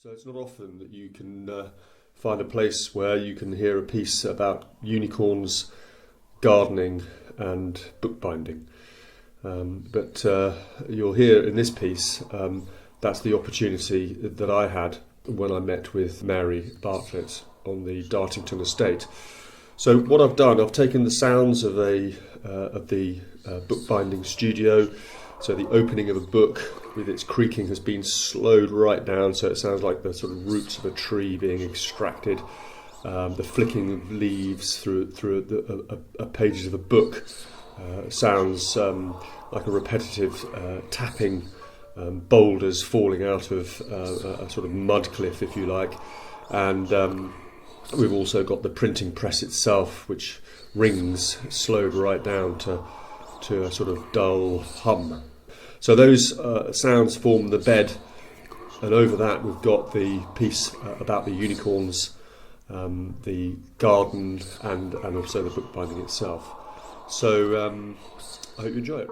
So it's not often that you can find a place where you can hear a piece about unicorns, gardening and bookbinding. But you'll hear in this piece, that's the opportunity that I had when I met with Mary Bartlett on the Dartington estate. So what I've done, I've taken the sounds of the bookbinding studio. So the opening of a book with its creaking has been slowed right down, so it sounds like the sort of roots of a tree being extracted. The flicking of leaves through a pages of a book sounds like a repetitive tapping, boulders falling out of a sort of mud cliff, if you like. And we've also got the printing press itself, which rings slowed right down to a sort of dull hum. So those sounds form the bed, and over that we've got the piece about the unicorns, the garden, and also the bookbinding itself. So I hope you enjoy it.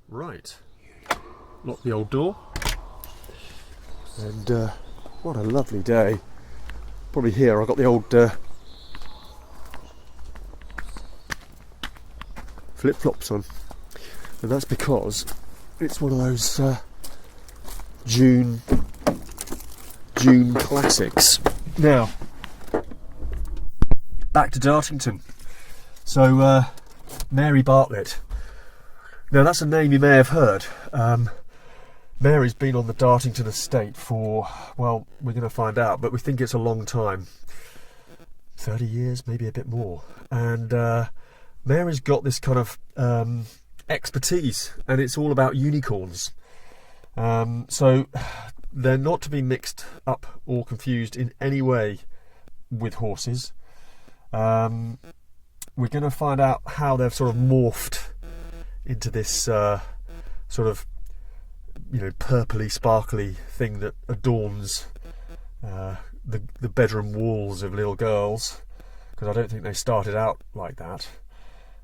Right, lock the old door, and what a lovely day. Probably here I've got the old flip-flops on, and that's because it's one of those June classics. Now, back to Dartington. So Mary Bartlett. Now that's a name you may have heard. Mary's been on the Dartington estate for, well, we're going to find out, but we think it's a long time. 30 years, maybe a bit more. And Mary's got this kind of expertise, and it's all about unicorns. So they're not to be mixed up or confused in any way with horses. We're going to find out how they've sort of morphed into this sort of, purpley, sparkly thing that adorns the bedroom walls of little girls, because I don't think they started out like that.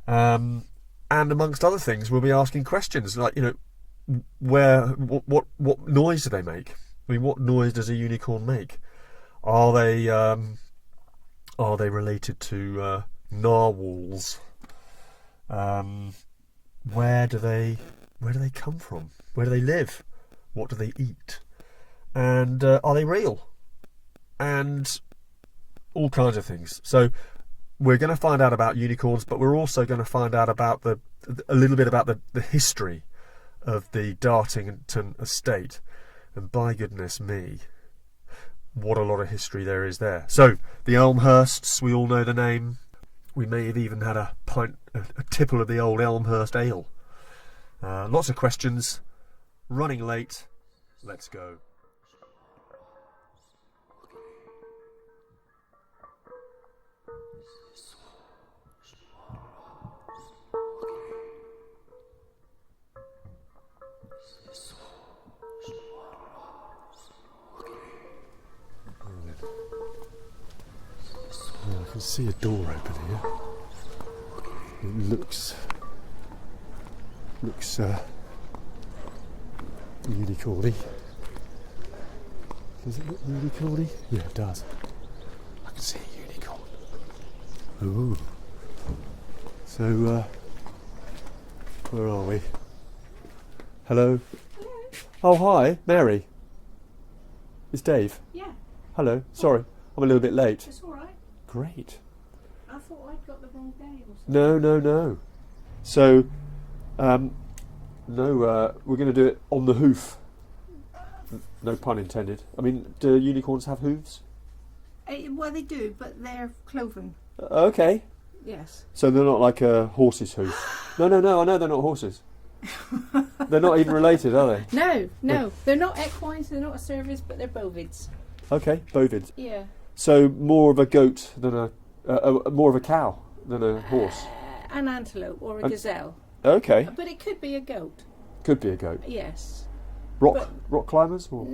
And amongst other things, we'll be asking questions like, what noise do they make? I mean, what noise does a unicorn make? Are they related to narwhals? Where do they come from? Where do they live? What do they eat? And are they real? And all kinds of things. So we're going to find out about unicorns, but we're also going to find out about a little bit about the history of the Dartington estate. And by goodness me, what a lot of history there is there. So the Elmhursts, we all know the name. We may have even had a tipple of the old Elmhurst ale. Lots of questions. Running late. Let's go. I can see a door open here. It looks unicorny. Does it look unicorny? Yeah, it does. I can see a unicorn. Ooh. So, where are we? Hello? Hello. Oh, hi, Mary. It's Dave. Yeah. Hello. Sorry, I'm a little bit late. It's all right. Great. I thought I'd got the wrong day or something. No. So, we're going to do it on the hoof. No pun intended. I mean, do unicorns have hooves? Well, they do, but they're cloven. Okay. Yes. So they're not like a horse's hoof? No, I know they're not horses. They're not even related, are they? No. They're not equines, they're not a Cervids, but they're Bovids. Okay, Bovids. Yeah. So more of a goat than more of a cow than a horse? An antelope or a gazelle. Okay. But it could be a goat. Could be a goat. Yes. Rock climbers? Or?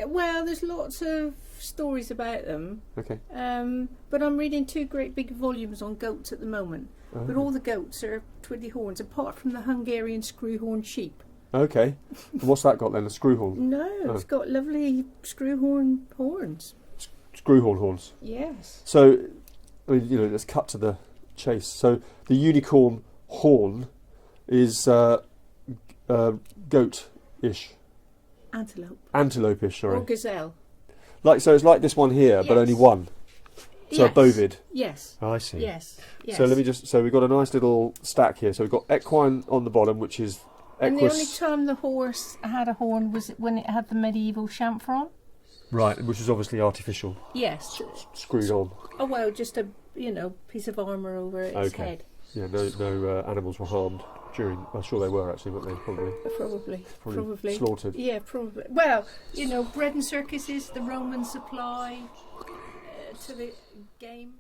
Well, there's lots of stories about them. Okay. But I'm reading 2 great big volumes on goats at the moment. Oh. But all the goats are twiddly horns, apart from the Hungarian screwhorn sheep. Okay. And what's that got then? A screwhorn? No, it's got lovely screwhorn horns. Screwhorn horns. Yes. So, I mean, let's cut to the chase. So, the unicorn horn is goat-ish. Antelope-ish, sorry. Or gazelle. So it's like this one here, but only one. So a bovid. Yes. Oh, I see. Yes. So so we've got a nice little stack here. So we've got equine on the bottom, which is equus. And the only time the horse had a horn was when it had the medieval chamfron. Right, which is obviously artificial. Yes. Screwed on. Oh well, just a piece of armour over its head. Yeah, no animals were harmed during. I'm sure they were actually, weren't they? Probably slaughtered. Yeah, probably. Well, bread and circuses, the Roman supply to the games.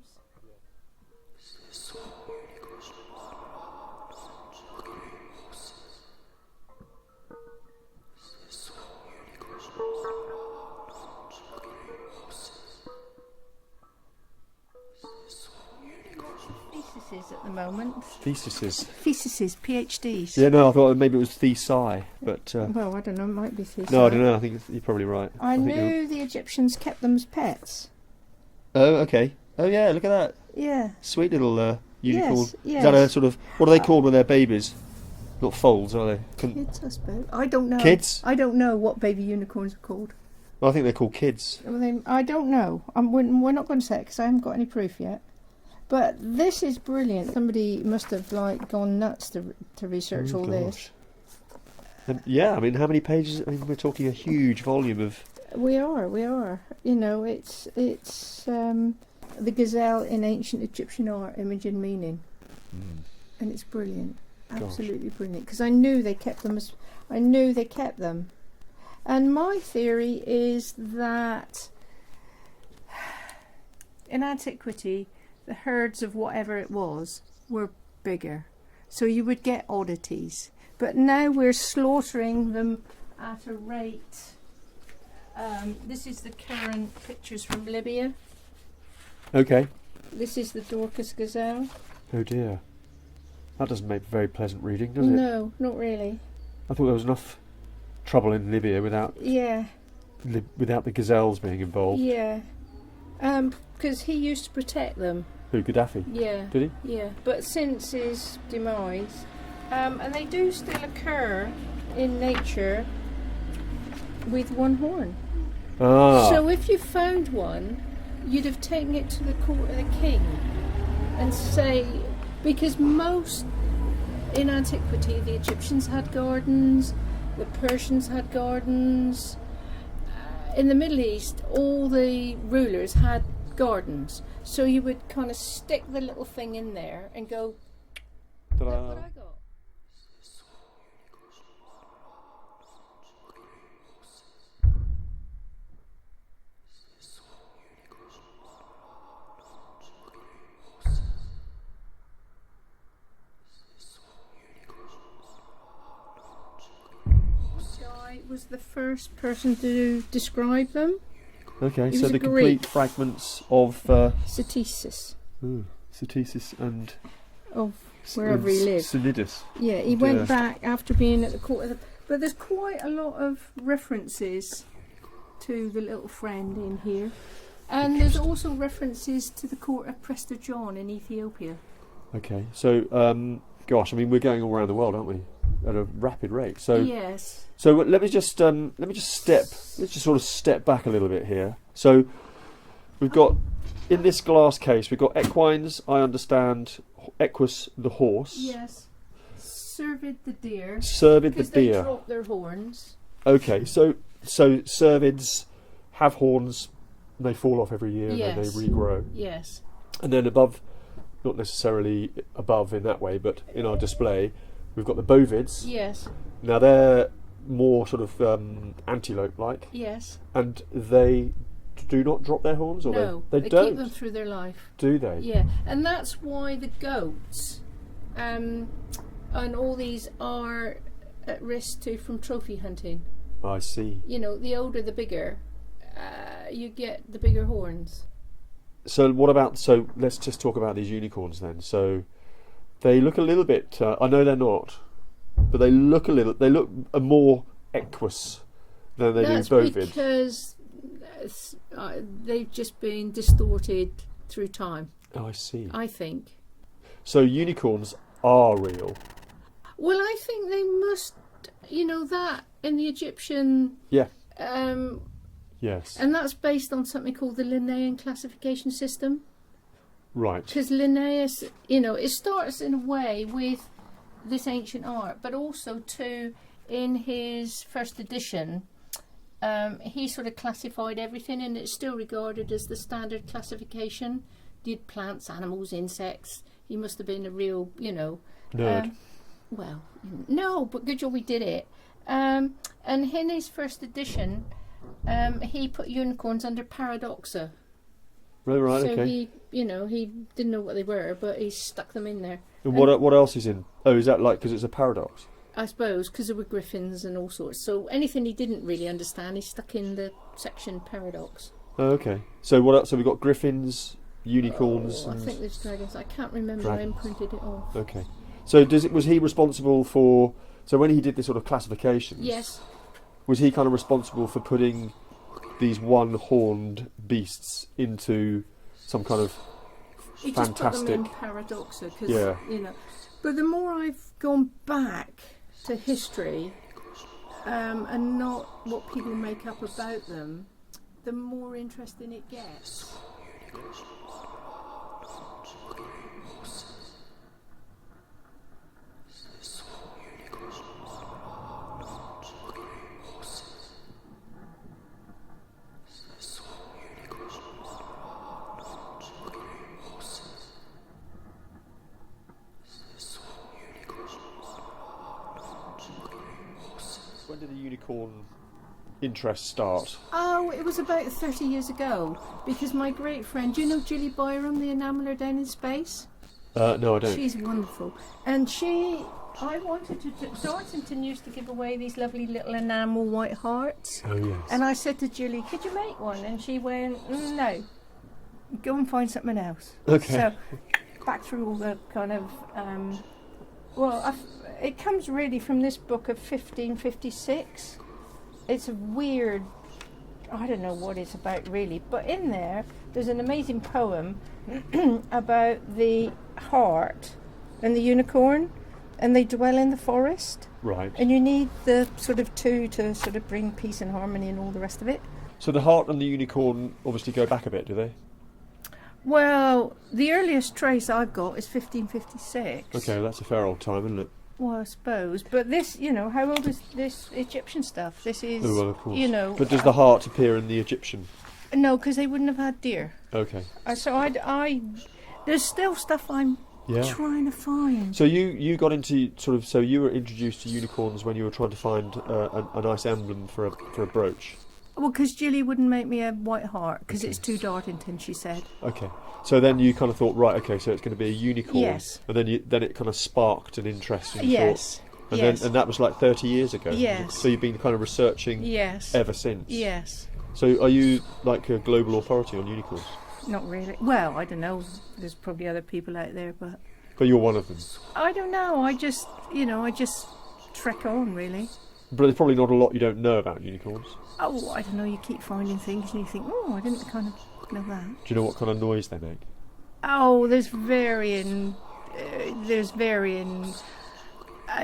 At the moment. Theses, PhDs. Yeah, no, I thought maybe it was thesi, but... well, I don't know, it might be thesis. No, I don't know, I think you're probably right. I knew the Egyptians kept them as pets. Oh, okay. Oh, yeah, look at that. Yeah. Sweet little unicorn. Yes. Is that a sort of... What are they called when they're babies? Not foals, are they? Kids, I suppose. I don't know. Kids? I don't know what baby unicorns are called. Well, I think they're called kids. Well, I don't know. We're not going to say it because I haven't got any proof yet. But this is brilliant. Somebody must have gone nuts to research all this. Yeah, I mean, how many pages? I mean, we're talking a huge volume of. We are. It's the gazelle in ancient Egyptian art, image and meaning, and it's brilliant, absolutely brilliant. Because I knew they kept them and my theory is that in antiquity, the herds of whatever it was were bigger, so you would get oddities. But now we're slaughtering them at a rate. This is the current pictures from Libya. Okay. This is the Dorcas gazelle. Oh dear. That doesn't make very pleasant reading, does it? No, not really. I thought there was enough trouble in Libya without the gazelles being involved. Yeah. Because he used to protect them. Who, Gaddafi? Yeah. Did he? Yeah. But since his demise, and they do still occur in nature with one horn. Ah. So if you found one, you'd have taken it to the court of the king and say, because most in antiquity, the Egyptians had gardens, the Persians had gardens. In the Middle East, all the rulers had gardens, so you would kind of stick the little thing in there and go, look what I got. This guy was the first person to describe them. Okay, so the complete fragments of Cetesis. Cetesis and of wherever he lived. Cnidus. Yeah, he went back after being at the court of the... But there's quite a lot of references to the little friend in here. And there's also references to the court of Prester John in Ethiopia. Okay, so gosh, I mean, we're going all around the world, aren't we? At a rapid rate. So yes. So let's just sort of step back a little bit here. So we've got in this glass case, we've got equines. I understand equus the horse. Yes. Cervid the deer. Cervid the deer. They drop their horns. Okay, so cervids have horns. And they fall off every year and then they regrow. Yes. And then above, not necessarily above in that way, but in our display, we've got the bovids. Yes. Now they're more sort of antelope-like. Yes. And they do not drop their horns, or no, they don't keep them through their life. Do they? Yeah, and that's why the goats and all these are at risk too from trophy hunting. I see. You know, the older the bigger, you get the bigger horns. So let's just talk about these unicorns then. So they look a little bit, I know they're not, but they look more equus than they do bovid. That's because they've just been distorted through time. Oh, I see. I think. So unicorns are real. Well, I think they must, that in the Egyptian... Yeah. Yes. And that's based on something called the Linnaean classification system. Right. Because Linnaeus, it starts in a way with this ancient art, but also too, in his first edition, he sort of classified everything, and it's still regarded as the standard classification. Did plants, animals, insects. He must have been a real, nerd. Well, no, but good job we did it. And in his first edition, he put unicorns under Paradoxa. Right, so okay. he didn't know what they were, but he stuck them in there. And what else is in? Oh, is that because it's a paradox? I suppose, because there were griffins and all sorts. So anything he didn't really understand, he stuck in the section Paradox. Oh, okay. So what else? So we've got griffins, unicorns. I think there's dragons. I can't remember. I imprinted it off. Okay. So was he responsible for? So when he did this sort of classifications, yes, was he kind of responsible for putting these one-horned beasts into some kind of he fantastic? Just put them in Paradoxa, because But the more I've gone back to history, and not what people make up about them, the more interesting it gets. When did the unicorn interest start? Oh, it was about 30 years ago, because my great friend, do you know Julie Byram, the enameller down in space? No, I don't. She's wonderful. And I wanted to, Dartington used to give away these lovely little enamel white hearts. Oh, yes. And I said to Julie, could you make one? And she went, no, go and find something else. Okay. So, back through all the kind of, it comes really from this book of 1556. It's a weird, I don't know what it's about really, but in there's an amazing poem about the hart and the unicorn, and they dwell in the forest. Right. And you need the sort of two to sort of bring peace and harmony and all the rest of it. So the hart and the unicorn obviously go back a bit, do they? Well, the earliest trace I've got is 1556. Okay, that's a fair old time, isn't it? Well, I suppose. But this, how old is this Egyptian stuff? This is, Oh, well, of course. you know... But does the hart appear in the Egyptian? No, because they wouldn't have had deer. Okay. So there's still stuff I'm trying to find. So you got into so you were introduced to unicorns when you were trying to find a nice emblem for a brooch. Well, because Julie wouldn't make me a white hart because it's too Dartington, she said. Okay. So then you kind of thought, right, okay, so it's going to be a unicorn. Yes. And then it kind of sparked an interest in yes. thought. And and that was like 30 years ago. Yes. So you've been kind of researching ever since. Yes. So are you like a global authority on unicorns? Not really. Well, I don't know. There's probably other people out there, but you're one of them. I don't know. I just trek on, really. But there's probably not a lot you don't know about unicorns. Oh, I don't know. You keep finding things and you think, oh, I didn't kind of know that. Do you know what kind of noise they make? Oh, there's varying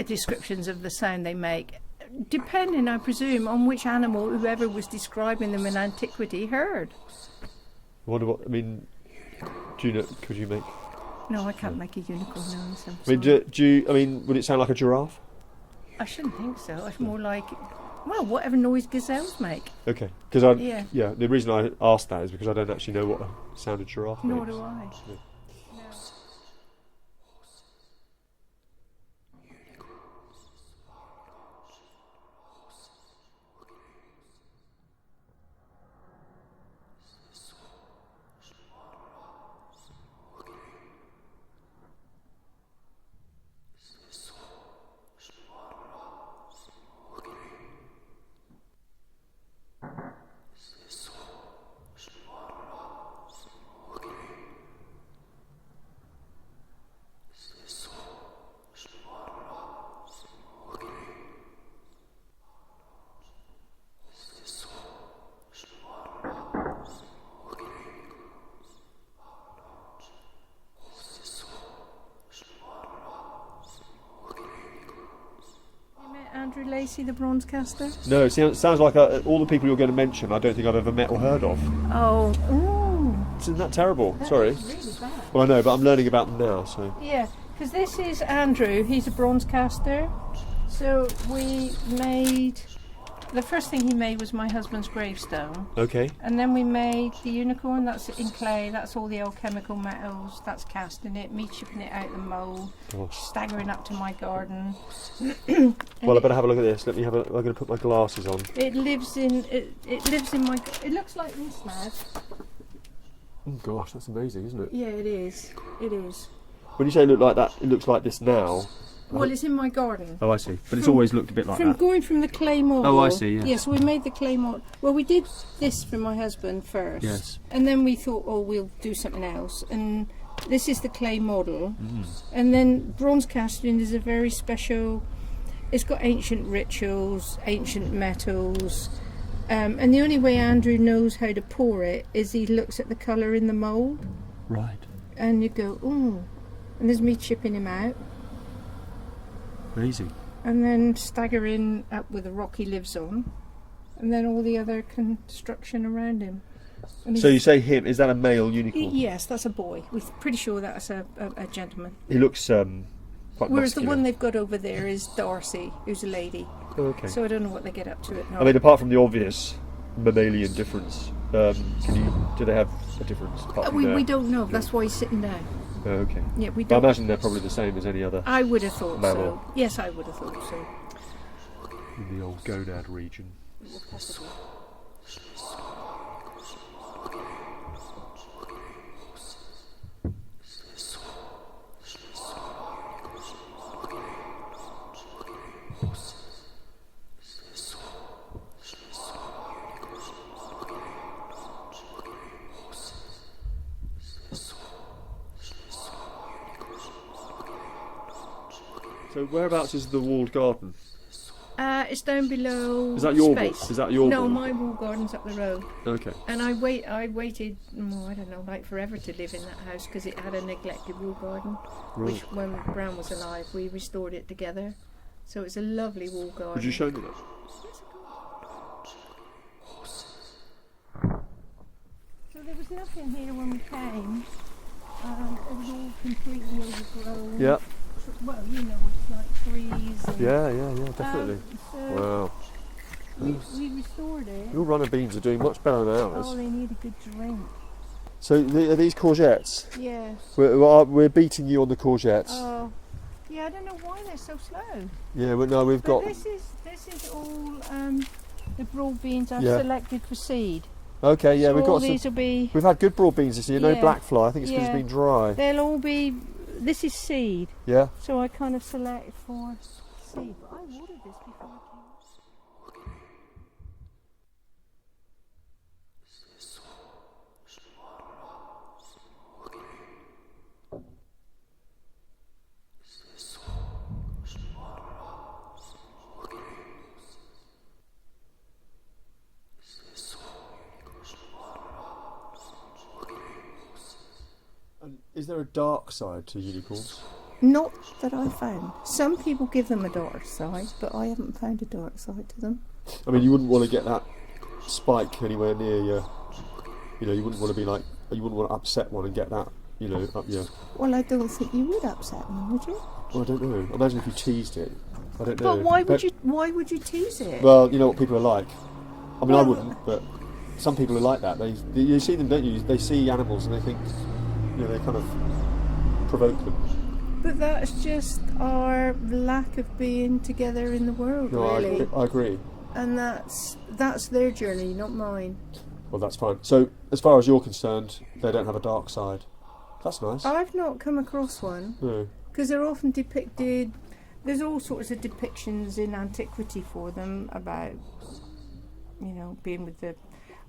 descriptions of the sound they make, depending, I presume, on which animal whoever was describing them in antiquity heard. I wonder what. I mean, do you know? Could you make? No, I can't make a unicorn noise. I mean, do you? I mean, would it sound like a giraffe? I shouldn't think so. It's more like, well, whatever noise gazelles make. Okay, because the reason I asked that is because I don't actually know what a sound a giraffe makes. Nor do I. Yeah. Andrew Lacey, the bronze caster? No, it sounds like all the people you're going to mention I don't think I've ever met or heard of. Oh, ooh. Isn't that terrible? That Sorry. is really bad. Well, I know, but I'm learning about them now, so... Yeah, because this is Andrew. He's a bronze caster. So we made... The first thing he made was my husband's gravestone. Okay. And then we made the unicorn. That's in clay. That's all the alchemical metals. That's casting it, me chipping it out the mould, staggering up to my garden. Well, I better have a look at this. I'm going to put my glasses on. It lives in my... It looks like this now. Oh gosh, that's amazing, isn't it? Yeah, it is. It is. When you say look like that, it looks like this now. Well, it's in my garden. Oh, I see. But it's always looked a bit like that. Going from the clay model. Oh, I see, yes. Yes, we made the clay model. Well, we did this for my husband first. Yes. And then we thought, oh, we'll do something else. And this is the clay model. And then bronze casting is a very special... It's got ancient rituals, ancient metals. And the only way Andrew knows how to pour it is he looks at the colour in the mould. Right. And you go, oh. And there's me chipping him out. Amazing. And then staggering up with the rock he lives on, and then all the other construction around him. And So you say him, is that a male unicorn? yes, that's a boy. We're pretty sure that's a gentleman. He looks quite Whereas muscular. the one they've got over there is Darcy, who's a lady. Oh, okay. So I don't know what they get up to at night. I mean, apart from the obvious mammalian difference, do they have a difference? Apart from we don't know. That's why he's sitting down. Oh, okay. Yeah, we But I don't. imagine they're probably the same as any other I would have thought mammal so. Yes, I would have thought so. in the old gonad region. Possibly. So whereabouts is the walled garden? It's down below. Is that your space. wall? Is that your No, wall? my wall garden's up the road. Okay. And I waited, I don't know, like forever to live in that house because it had a neglected wall garden. Right. Which, when Brown was alive, we restored it together. So it's a lovely wall garden. Would you show me that? So there was nothing here when we came. It was all completely overgrown. Yeah. Well, you know what it's like, trees. And, Yeah, definitely. so Wow. we restored it. Your runner beans are doing much better than Oh, ours. they need a good drink. So are these courgettes? Yeah. We're beating you on the courgettes. Oh. Yeah, I don't know why they're so slow. Yeah, well, no, we've But got... this is all the broad beans I've Yeah. selected for seed. Okay, yeah, so we've all got these some... will be. We've had good broad beans this year, no Yeah. black fly. I think it's because Yeah. it's been dry. They'll all be. This is seed, Yeah. so I kind of select for seed. But I watered this before I came. And is there a dark side to unicorns? Not that I found. Some people give them a dark side, but I haven't found a dark side to them. I mean, you wouldn't want to get that spike anywhere near you. You know, you wouldn't want to be like... You wouldn't want to upset one and get that, you know, up your... Well, I don't think you would upset them, would you? Well, I don't know. Imagine if you teased it. I don't know. But why would you? Why would you tease it? Well, you know what people are like. I mean, I Well- wouldn't, but some people are like that. You see them, don't you? They see animals and they think, you know, they kind of provoke them. But that's just our lack of being together in the world, No, really. I agree. And that's their journey, not mine. Well, that's fine. So, as far as you're concerned, they don't have a dark side. That's nice. I've not come across one No. because they're often depicted. There's all sorts of depictions in antiquity for them about, you know, being with the.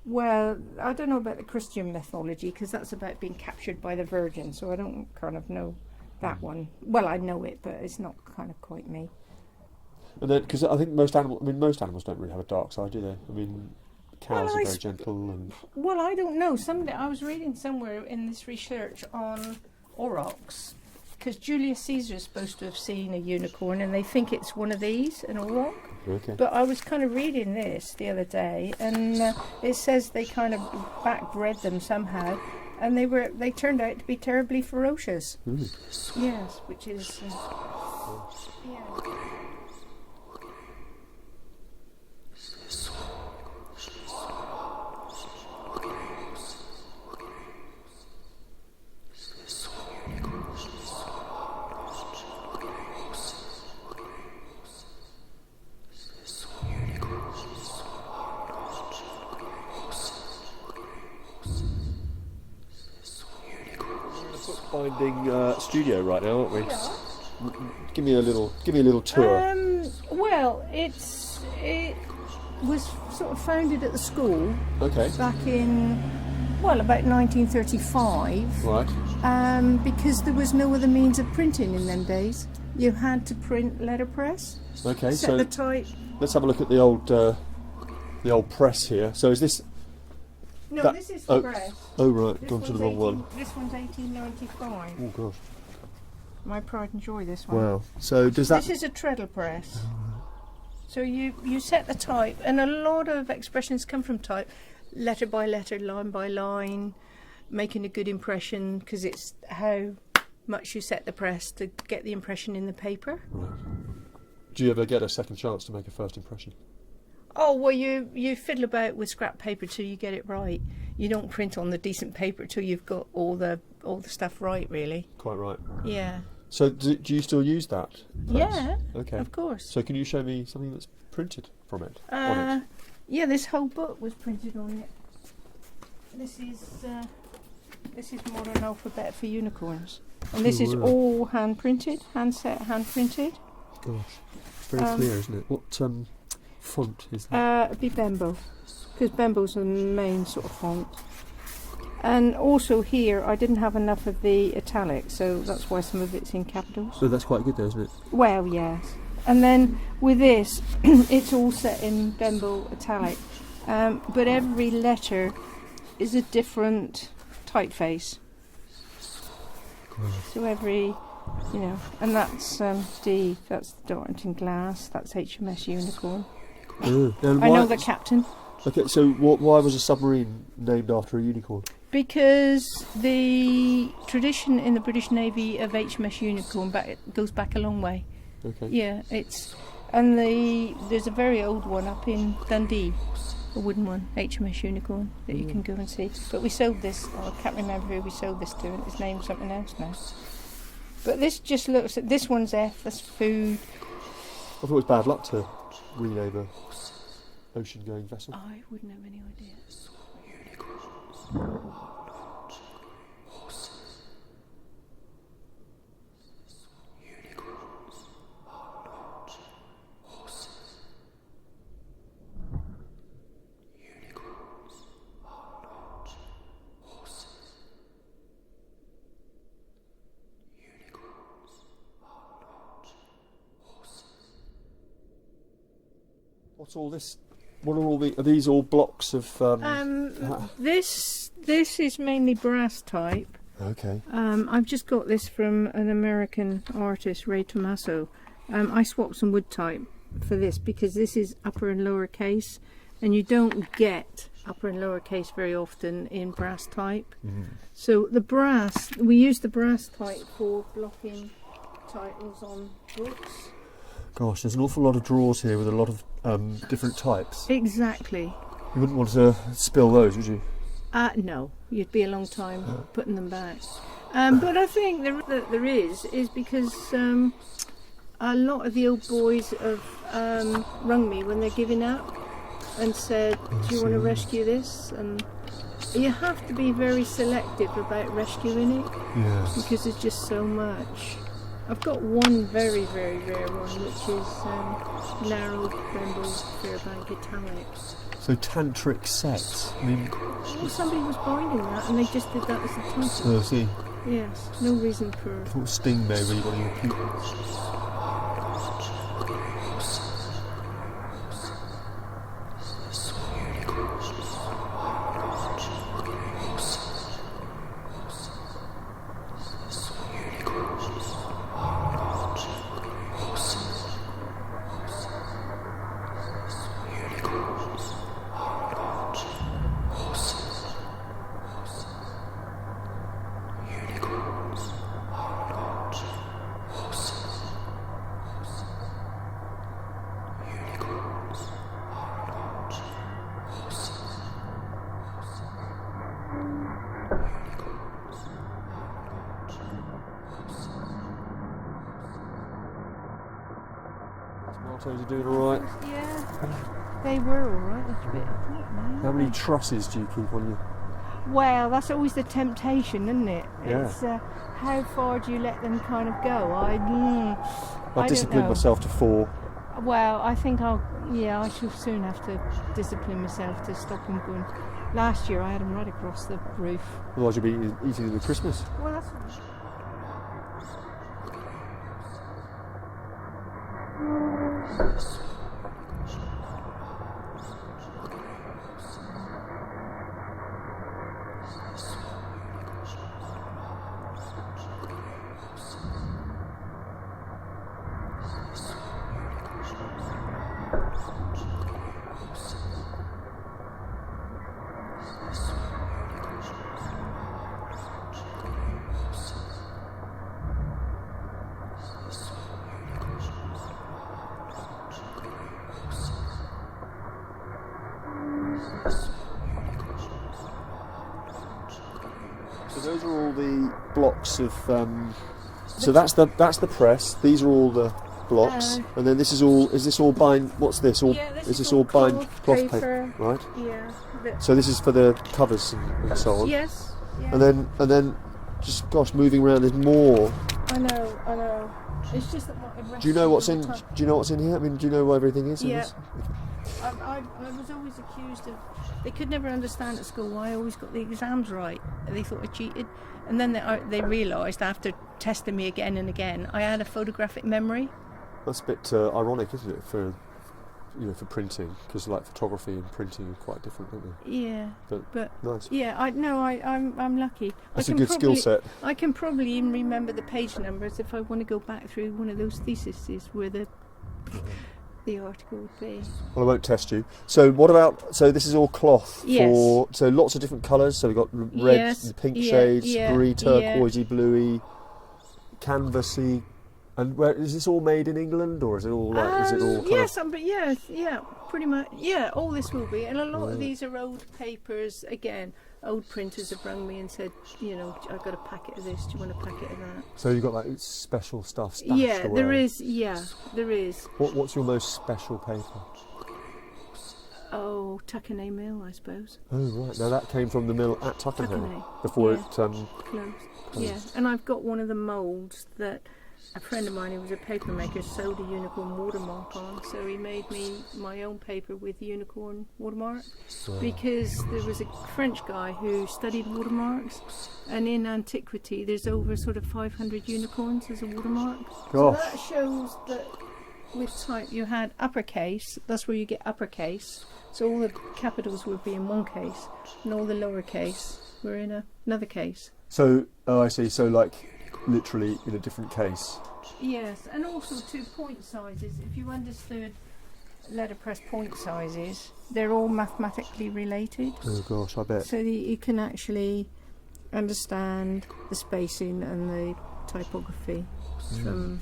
Well, I don't know about the Christian mythology because that's about being captured by the Virgin. So I don't kind of know that one. Well, I know it, but it's not kind of quite me. And then, because I think most animals don't really have a dark side, do they? I mean, cows Well, are very gentle and... Well, I don't know. Someday I was reading somewhere in this research on aurochs, because Julius Caesar is supposed to have seen a unicorn, and they think it's one of these, an auroch. Okay. But I was kind of reading this the other day, and it says they kind of backbred them somehow, and they turned out to be terribly ferocious. Yes, which is yeah. Binding studio right now, aren't we? Yeah. Give me a little tour. Well, it was sort of founded at the school. Okay. Back in about 1935. Right. Because there was no other means of printing in them days. You had to print letterpress. Okay. Set the type. Let's have a look at the old press here. So is this? No, this is the press. Oh right, gone to the wrong one. This one's 1895. Oh gosh. My pride and joy, this one. Wow. So does that? This is a treadle press. So you set the type, and a lot of expressions come from type, letter by letter, line by line, making a good impression, because it's how much you set the press to get the impression in the paper. Right. Do you ever get a second chance to make a first impression? Oh, well, you fiddle about with scrap paper till you get it right. You don't print on the decent paper till you've got all the stuff right, really. Quite right. Yeah. So do you still use that press? Yeah, okay. Of course. So can you show me something that's printed from it? On it? Yeah, this whole book was printed on it. This is Modern Alphabet for Unicorns. And this is all hand printed, hand set, hand printed. Gosh, it's very clear, isn't it? What font is that? It'd be Bembo, because Bembo's the main sort of font. And also here, I didn't have enough of the italics, so that's why some of it's in capitals. So that's quite good though, isn't it? Well, yes. And then with this, it's all set in Bembo italic. But every letter is a different typeface. Great. So every, and that's D, that's the Dartington glass, that's HMS Unicorn. I know the captain. Okay, so why was a submarine named after a unicorn? Because the tradition in the British Navy of HMS Unicorn goes back a long way. Okay. Yeah, there's a very old one up in Dundee, a wooden one, HMS Unicorn, that you can go and see. But we sold this, I can't remember who we sold this to, and it's named something else now. But this just looks at, this one's F, that's food. I thought it was bad luck to rename a ocean-going vessel. I wouldn't have any idea. What's all this? What are these all blocks of? This is mainly brass type. Okay. I've just got this from an American artist, Ray Tommaso. I swapped some wood type for this because this is upper and lower case, and you don't get upper and lower case very often in brass type. So the brass, we use the brass type for blocking titles on books. Gosh, there's an awful lot of drawers here with a lot of different types. Exactly. You wouldn't want to spill those, would you? No, you'd be a long time putting them back. But I think there is because a lot of the old boys have rung me when they're giving up and said, do you want to rescue this? And you have to be very selective about rescuing it. Yes. Because there's just so much. I've got one very, very rare one, which is narrow Bembo Fairbank Italic. So tantric sets. I mean, well, somebody was binding that, and they just did that as a title. Oh, I see. Yes, no reason for. I thought Sting may really one of your pupils. Tomatoes are doing all right. Yeah, they were all right. That's a bit. How many trusses do you keep on you? Well, that's always the temptation, isn't it? Yeah. It's how far do you let them kind of go? I discipline myself to 4. Well, I think I shall soon have to discipline myself to stop them going. Last year I had them right across the roof. Otherwise you'll be eating them at Christmas. Well, that's. So those are all the blocks of. So that's the press. These are all the blocks, and then this is all. Is this all bind? What's this? All Yeah, is this all bind cloth paper? Right. Yeah. So this is for the covers and so on. Yes. Yeah. And then, just moving around. There's more. I know. It's just that Do you know what's in? Do you know what's in here? I mean, do you know what everything is? Yeah. In this? I was always accused of. They could never understand at school why I always got the exams right. They thought I cheated, and then they realised after testing me again and again, I had a photographic memory. That's a bit ironic, isn't it, for for printing? Because like photography and printing are quite different, aren't they? Yeah, but nice. Yeah, I'm lucky. That's a good skill set. I can probably even remember the page numbers if I want to go back through one of those theses where the article would be. Well, I won't test you. So what about? So this is all cloth. Yes. So lots of different colours. So we've got red, Yes. pink Yeah, shades, yeah, grey, yeah. turquoisey, bluey, canvassy. And where is this all made in England, or is it all like? Is it all? Yes, but yeah, pretty much. Yeah, all this will be, and a lot of these are old papers. Again, old printers have rung me and said, I've got a packet of this. Do you want a packet of that? So you've got like special stuff stashed Yeah, away. there is. Yeah, there is. What's your most special paper? Oh, Tuckenay Mill, I suppose. Oh right, now that came from the mill at Tuckenay before yeah. it Closed. Yeah, and I've got one of the moulds that a friend of mine who was a paper maker sewed a unicorn watermark on, so he made me my own paper with unicorn watermark because there was a French guy who studied watermarks, and in antiquity there's over sort of 500 unicorns as a watermark. Gosh. So that shows that with type you had uppercase, that's where you get uppercase, so all the capitals would be in one case and all the lowercase were in another case. So, I see, so like literally in a different case. Yes, and also 2 point sizes. If you understood letterpress point sizes, they're all mathematically related. Oh gosh, I bet. So that you can actually understand the spacing and the typography from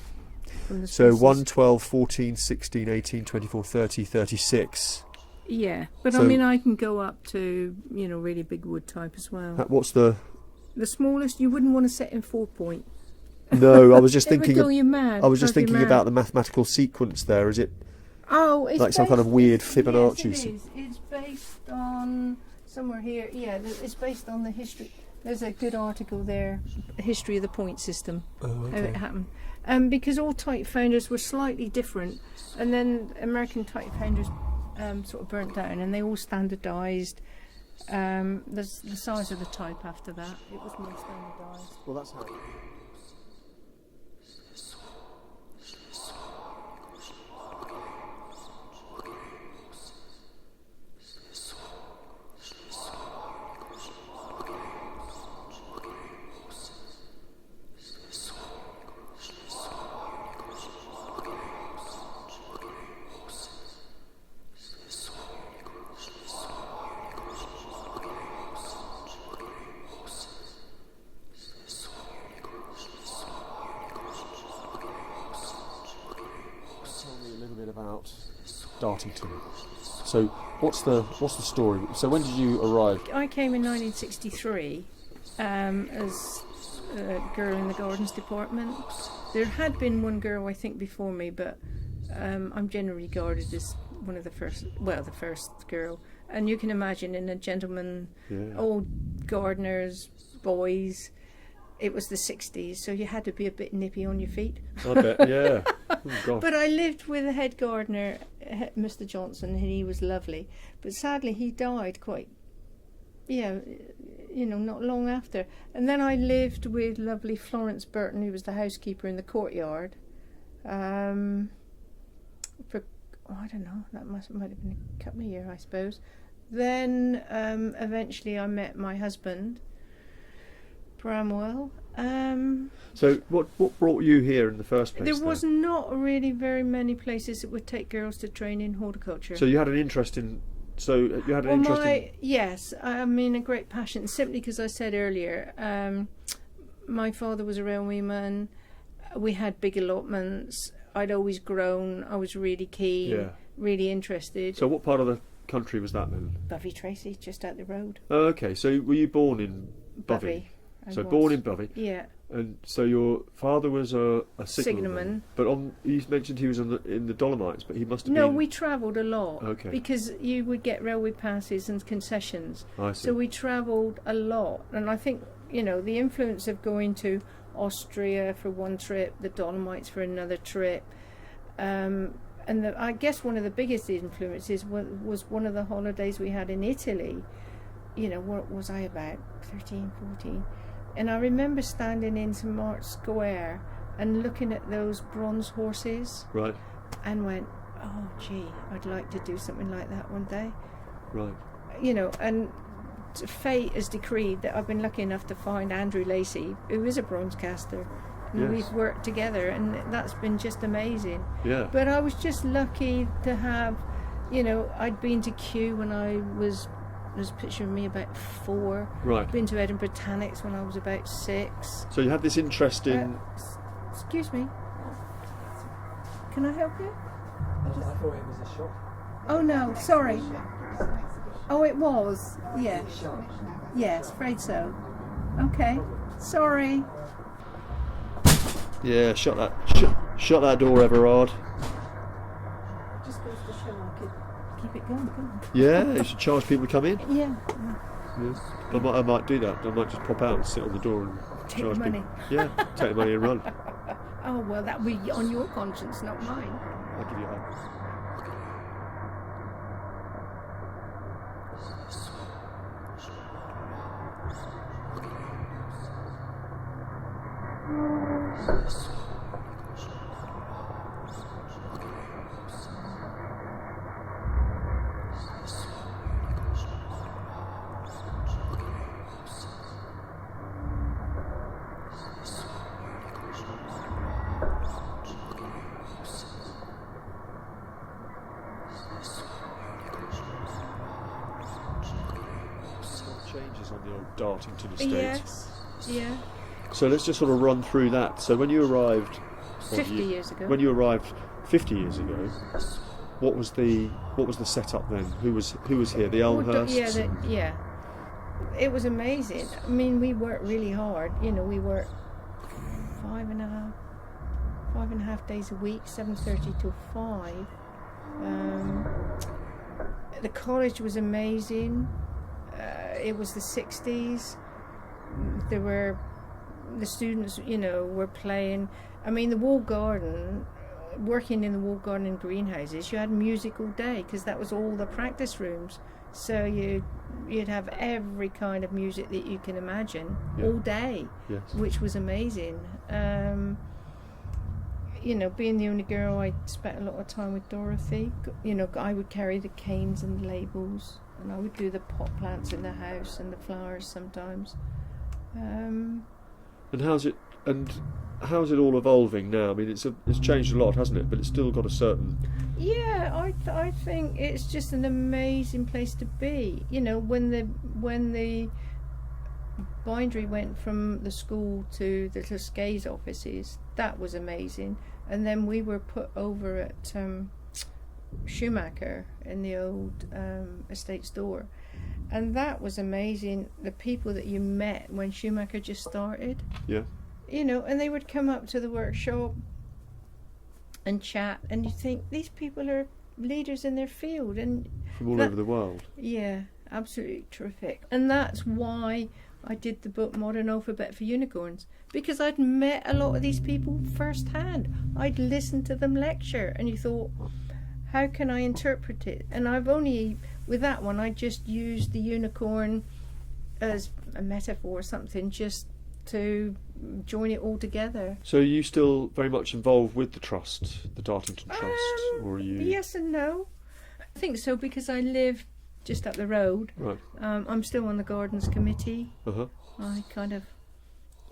the So spaces. 1, 12, 14, 16, 18, 24, 30, 36. Yeah, but So- I mean I can go up to, really big wood type as well. What's the... The smallest you wouldn't want to set in 4 point. No, I was just It would thinking... go you mad. I was just drive you thinking mad. about the mathematical sequence there. Is it Oh, it's like some kind of based- weird Yes, Fibonacci? it is. It's based on somewhere here. Yeah, it's based on the history. There's a good article there, history of the point system, Oh, how okay. it happened. Because all type founders were slightly different, and then American type founders sort of burnt down, and they all standardised. The size of the type after that, it was more standardised. Well, that's how... About Dartington. So what's the story? So when did you arrive? I came in 1963 as a girl in the gardens department. There had been one girl I think before me, but I'm generally regarded as one of the first girl. And you can imagine in a gentleman, old gardeners, boys, it was the 60s, so you had to be a bit nippy on your feet. I bet, yeah. Oh, gosh. But I lived with a head gardener, Mr. Johnson, and he was lovely. But sadly, he died quite, not long after. And then I lived with lovely Florence Burton, who was the housekeeper in the courtyard. For, I don't know, might have been a couple of years, I suppose. Then eventually I met my husband, Bramwell. So what brought you here in the first place? There was not really very many places that would take girls to train in horticulture. So you had an interest in... Yes, I mean a great passion, simply because I said earlier, my father was a railwayman, we had big allotments, I'd always grown, I was really keen, really interested. So what part of the country was that then? Bovey Tracy, just out the road. Oh, okay, so were you born in Bovey? Born in Bovey? Yeah. And so your father was a signalman. But you mentioned he was in the Dolomites, but he must have been... No, we travelled a lot. Okay. Because you would get railway passes and concessions. I see. So we travelled a lot. And I think, the influence of going to Austria for one trip, the Dolomites for another trip, and I guess one of the biggest influences was one of the holidays we had in Italy. What was I, about 13, 14? And I remember standing in St. Mark's Square and looking at those bronze horses. Right. And went, oh, gee, I'd like to do something like that one day. Right. And fate has decreed that I've been lucky enough to find Andrew Lacey, who is a bronze caster. And we've worked together, and that's been just amazing. Yeah. But I was just lucky to have, I'd been to Kew when I was... There's a picture of me about 4. Right. Been to Edinburgh Botanics when I was about 6. So you had this interest in... Excuse me. Can I help you? I thought it was a shop. Oh no, sorry. Oh, it was. Yes. Yes, afraid so. Okay. Sorry. Yeah, shut that door, Everard. Just goes to show I could keep it going. Yeah, you should charge people to come in. Yeah. Yes. I might do that. I might just pop out and sit on the door and Take charge the money. people. Yeah, take the money and run. Oh well, that would be on your conscience, not mine. I'll give you a hug. Changes on the old Dartington estate. Yes. Yeah. So let's just sort of run through that. So when you arrived 50 years ago. When you arrived 50 years ago, what was the setup then? Who was here? The Elmhursts? Yeah. It was amazing. I mean, we worked really hard. We worked 5.5 days a week, 7:30 till 5. The college was amazing. It was the 60s. The students, were playing. I mean, the wall garden, working in the wall garden and greenhouses, you had music all day because that was all the practice rooms. So you'd have every kind of music that you can imagine all day, which was amazing. Being the only girl, I spent a lot of time with Dorothy. I would carry the canes and the labels, and I would do the pot plants in the house and the flowers sometimes. And how's it all evolving now? I mean, it's changed a lot, hasn't it? But it's still got a certain... Yeah, I think it's just an amazing place to be. When the bindery went from the school to the Tuscays offices, that was amazing. And then we were put over at Schumacher in the old estate store, and that was amazing. The people that you met when Schumacher just started, and they would come up to the workshop and chat, and you think these people are leaders in their field, and From all over the world. yeah, absolutely terrific. And that's why I did the book Modern Alphabet for Unicorns, because I'd met a lot of these people firsthand. I'd listened to them lecture, and you thought, how can I interpret it? And I've only, with that one, I just used the unicorn as a metaphor or something, just to join it all together. So are you still very much involved with the trust, the Dartington Trust, or are you? Yes and no. I think so, because I live just up the road. Right. I'm still on the Gardens Committee. Uh-huh. I kind of,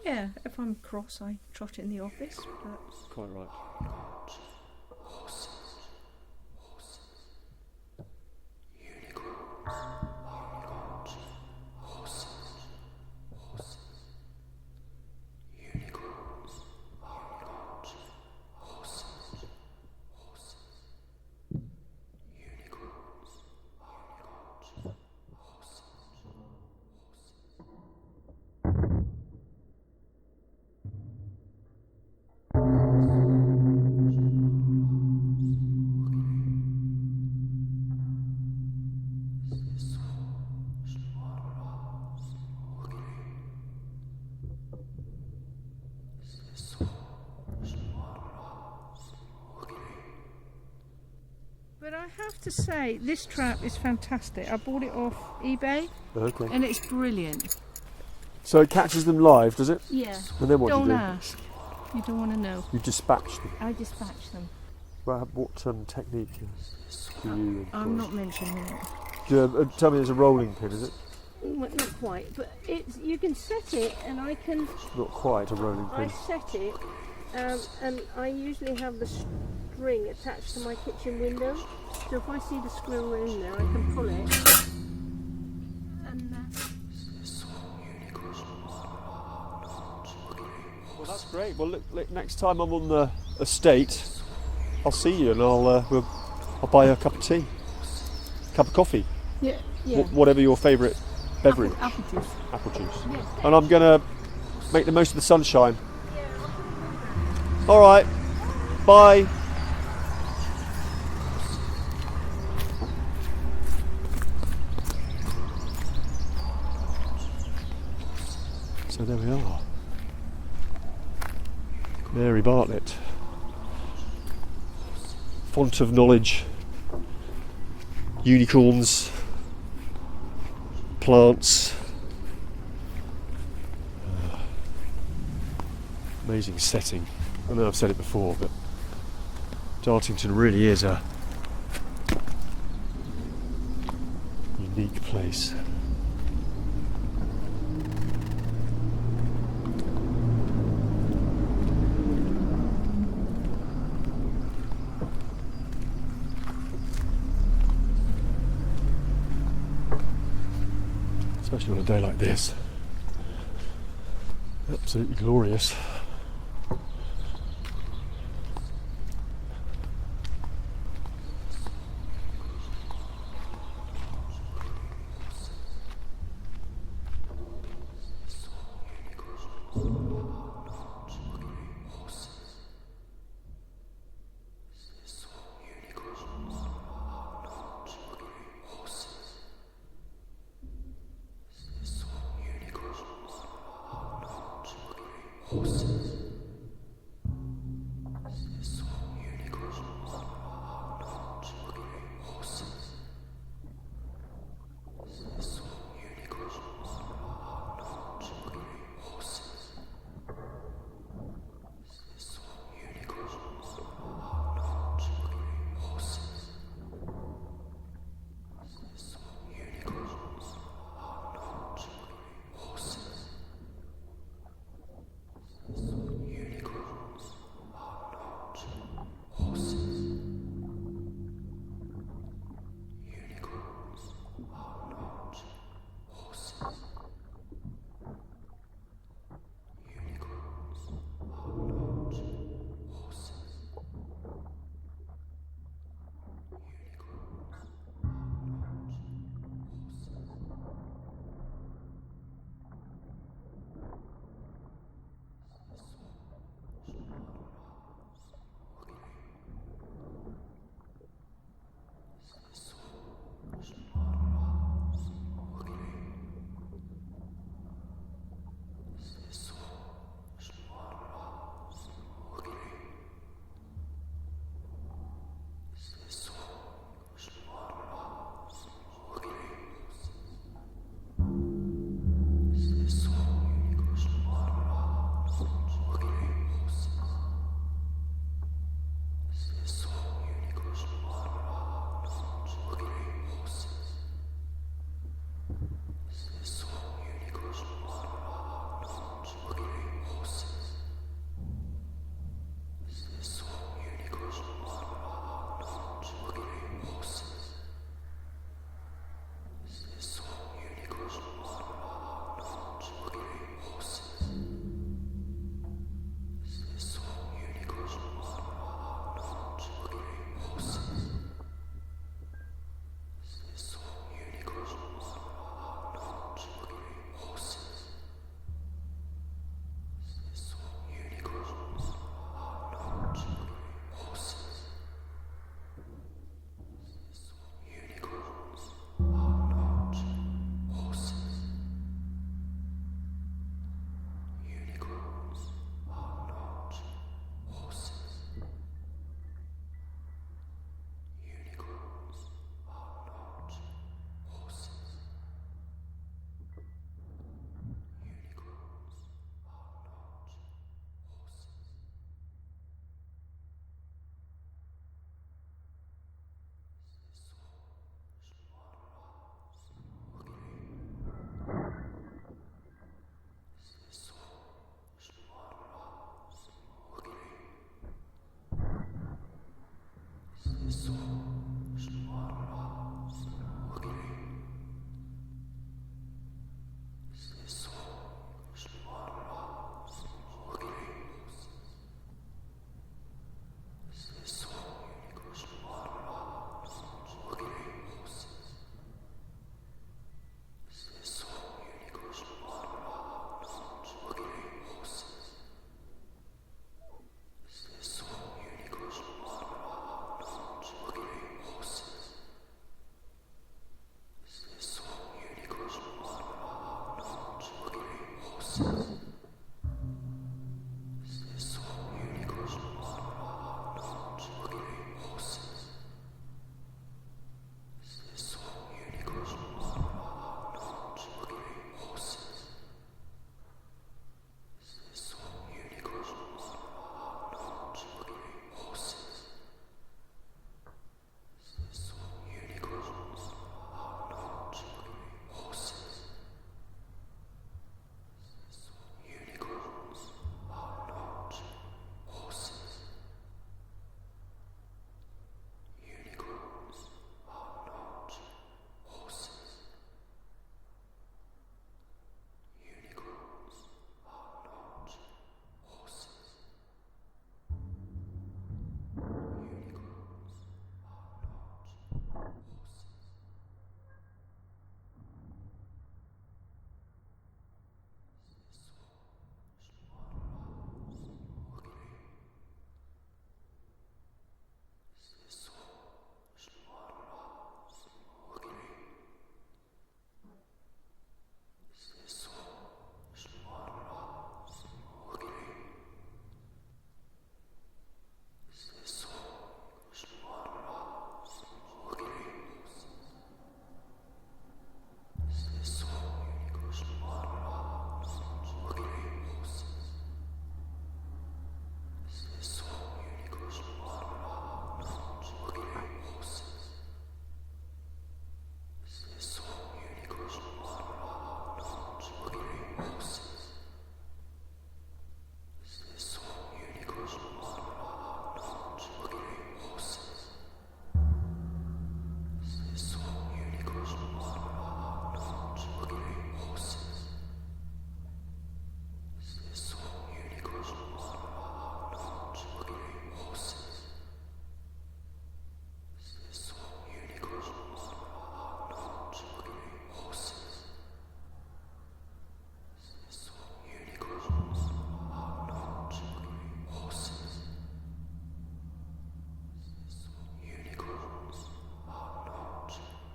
yeah, if I'm cross, I trot in the office. But Quite right. But I have to say, this trap is fantastic. I bought it off eBay, Okay. and it's brilliant. So it catches them live, does it? Yeah. And then what Don't do you do? ask. You don't want to know. You dispatch them. I dispatch them. Well, what technique do you employ? I'm not mentioning it. Tell me, it's a rolling pin, is it? Well, not quite, but it's, you can set it, and I can. Not quite a rolling I pin. set it, and I usually have the string attached to my kitchen window. So if I see the squirrel in there, I can pull it. And Well, that's great. Well, look, next time I'm on the estate, I'll see you, and I'll buy you a cup of tea, cup of coffee, yeah, yeah. Whatever your favourite beverage. Apple juice. Apple juice. Yes. And I'm gonna make the most of the sunshine. All right. Bye. So there we are. Mary Bartlett. Font of knowledge. Unicorns. Plants. Amazing setting. I know I've said it before, but Dartington really is a unique place. Especially on a day like this. Absolutely glorious.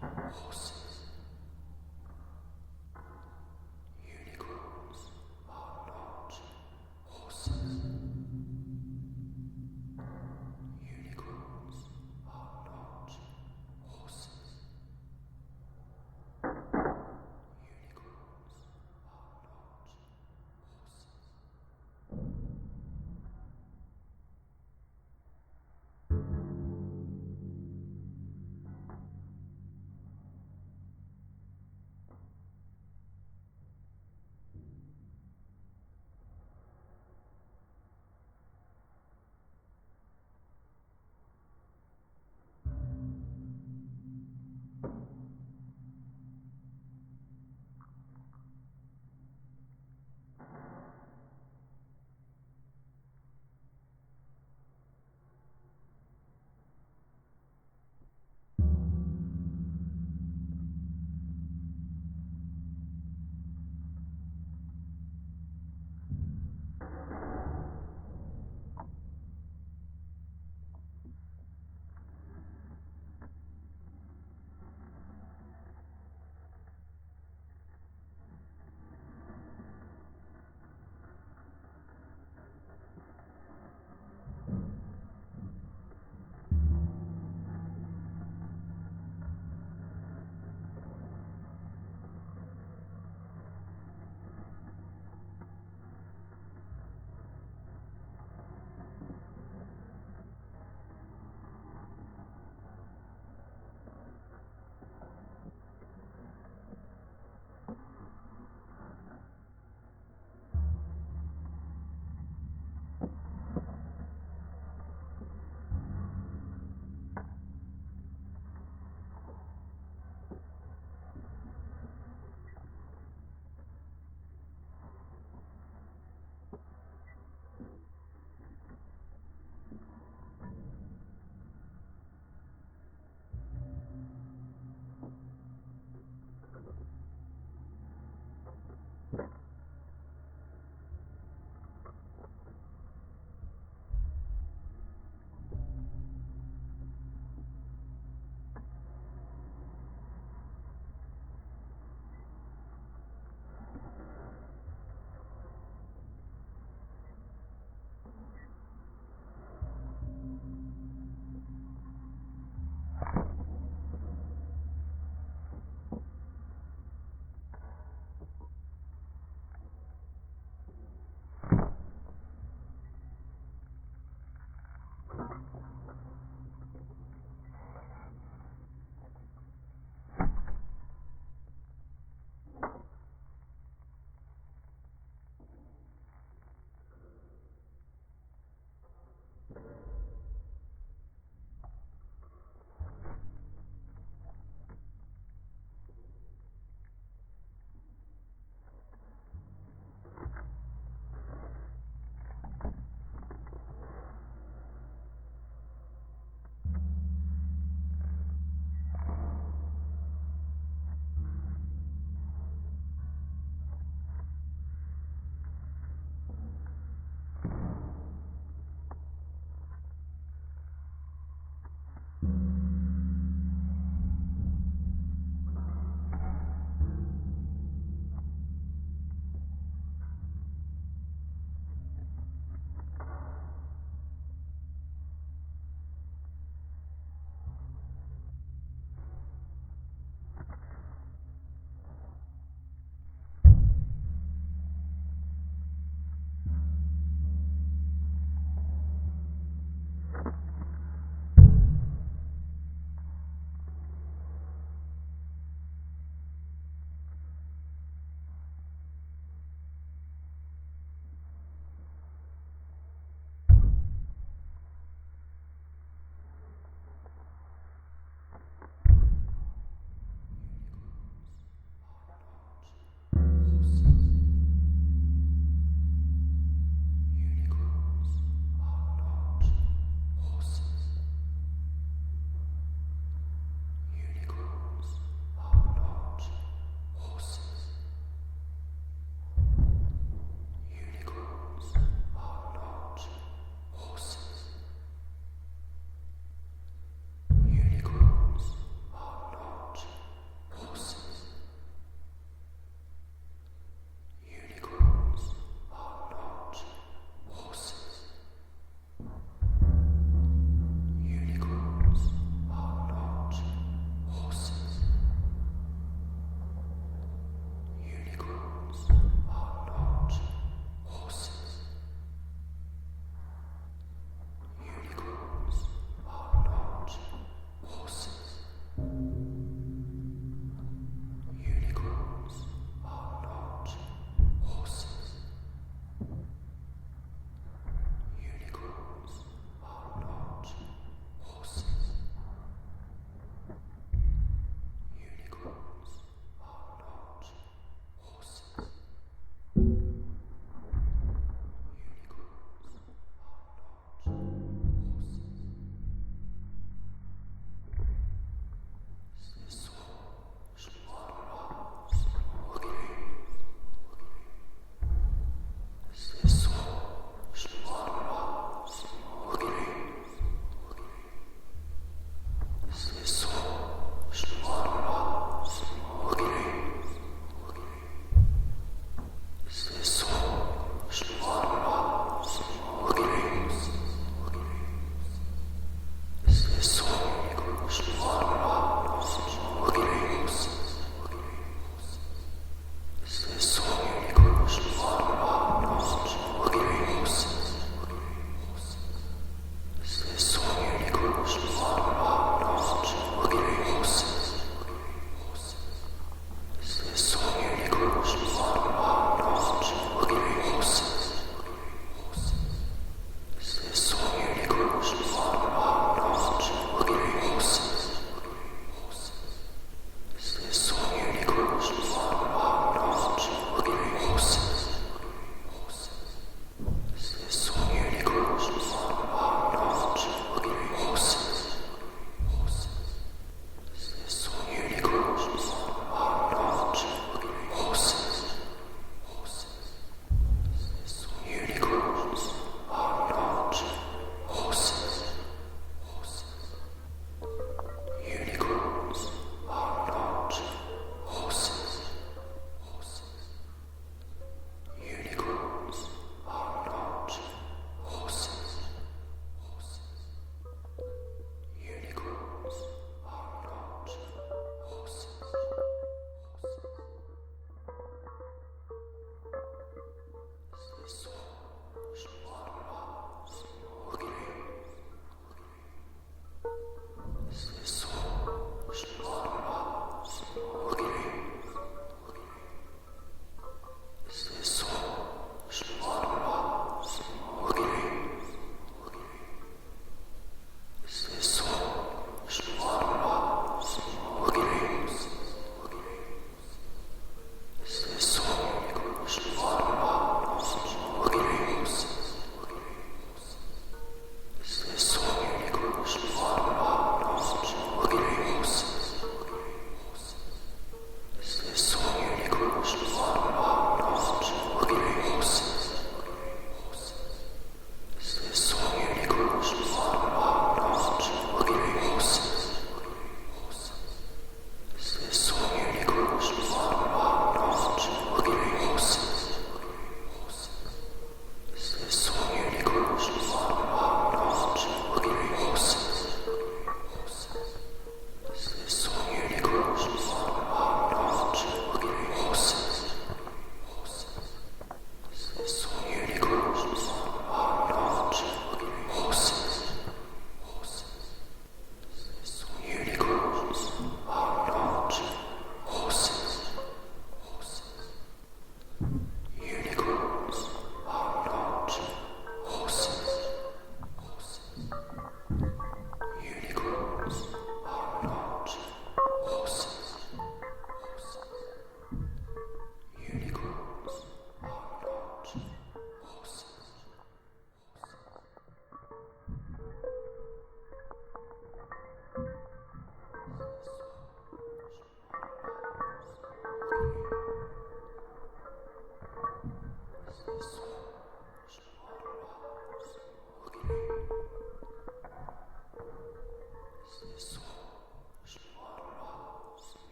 horses, unicorns are not horses. Unicorns are not horses. Unicorns are not horses.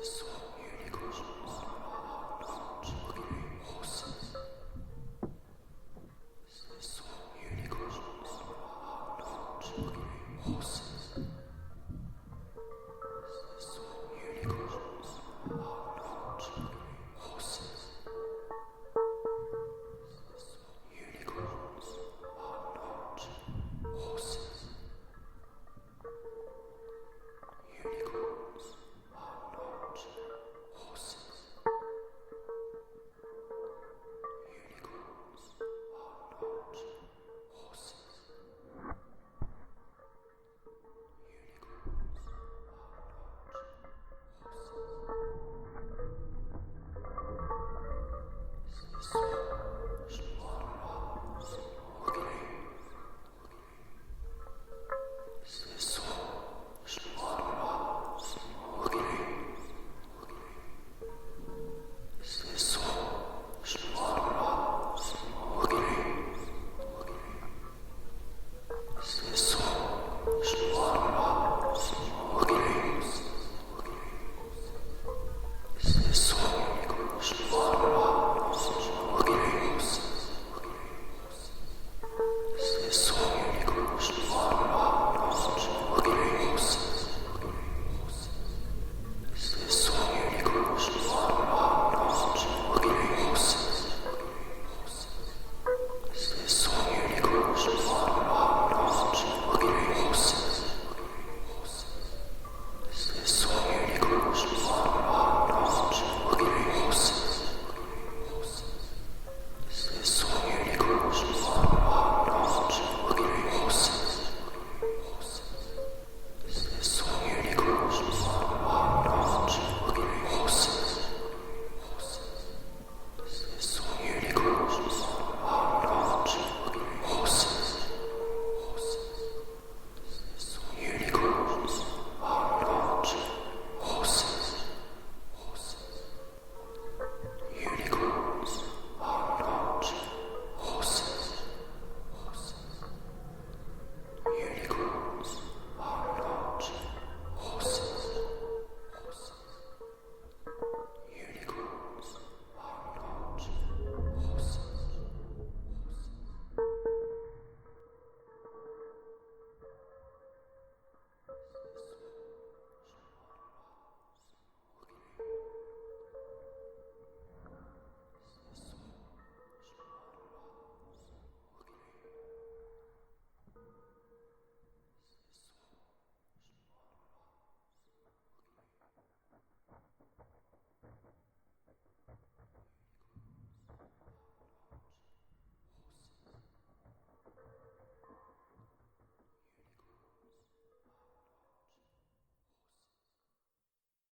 Sword.